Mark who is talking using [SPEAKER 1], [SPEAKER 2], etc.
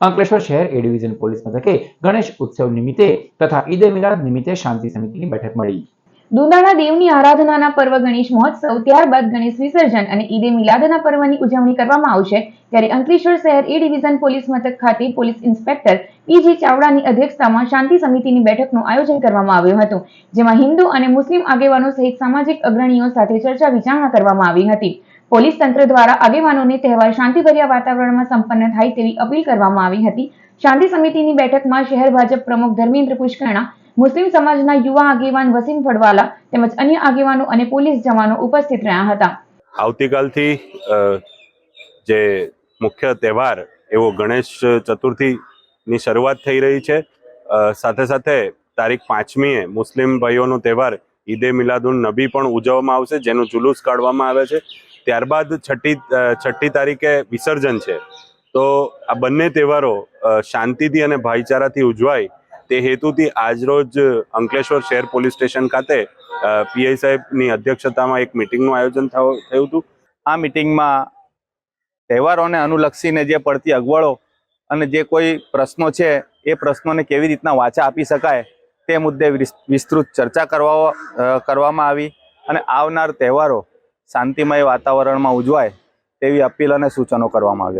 [SPEAKER 1] અંકલેશ્વર શહેર એ division police મથકે ગણેશ ઉત્સવ નિમિત્તે તથા ઈદ એ મિલાદ નિમિત્તે શાંતિ સમિતિની બેઠક મળી।
[SPEAKER 2] દુંદાળા દેવની આરાધનાના પર્વ ગણેશ મહોત્સવ, ત્યારબાદ ગણેશ વિસર્જન અને ઈદ એ મિલાદના પર્વની ઉજવણી કરવામાં આવશે। ત્યારે અંકલેશ્વર શહેર એ ડિવિઝન પોલીસ મથક ખાતે પોલીસ ઇન્સ્પેક્ટર પીજી ચાવડાની અધ્યક્ષતામાં શાંતિ સમિતિની બેઠકનું આયોજન કરવામાં આવ્યું હતું, જેમાં હિન્દુ અને મુસ્લિમ આગેવાનો સહિત સામાજિક અગ્રણીઓ સાથે ચર્ચા વિચારણા કરવામાં આવી હતી। પોલીસ તંત્ર દ્વારા આગેવાનોને તહેવાર શાંતિભર્યા વાતાવરણમાં સંપન્ન થાય તેવી અપીલ કરવામાં આવી હતી। શાંતિ સમિતિની બેઠકમાં શહેર ભાજપ પ્રમુખ ધર્મેન્દ્ર પુષ્કરણા, મુસ્લિમ સમાજના યુવા આગેવાન વસીમ ફળવાલા તેમજ અન્ય આગેવાનો અને પોલીસ જવાનો ઉપસ્થિત રહ્યા હતા।
[SPEAKER 3] આવતીકાલથી જે મુખ્ય તહેવાર એવો ગણેશ ચતુર્થીની શરૂઆત થઈ રહી છે। સાથે સાથે તારીખ 5મીએ મુસ્લિમ ભાઈઓનો તહેવાર ઈદ એ મિલાદુન નબી પણ ઉજવવામાં આવશે, જેનું જુલુસ કાઢવામાં આવે છે। ત્યારબાદ છઠ્ઠી તારીખે વિસર્જન છે। તો આ બંને તહેવારો શાંતિથી અને ભાઈચારાથી ઉજવાય તે હેતુથી આજરોજ અંકલેશ્વર શહેર પોલીસ સ્ટેશન ખાતે પીઆઈ સાહેબની અધ્યક્ષતામાં એક મિટિંગનું આયોજન થયું હતું।
[SPEAKER 4] આ મિટિંગમાં તહેવારોને અનુલક્ષીને જે પડતી અગવડો અને જે કોઈ પ્રશ્નો છે એ પ્રશ્નોને કેવી રીતના વાચા આપી શકાય તે મુદ્દે વિસ્તૃત ચર્ચા કરવામાં આવી અને આવનાર તહેવારો શાંતિમય વાતાવરણમાં ઉજવાય તેવી અપીલ અને સૂચનો કરવામાં આવ્યા।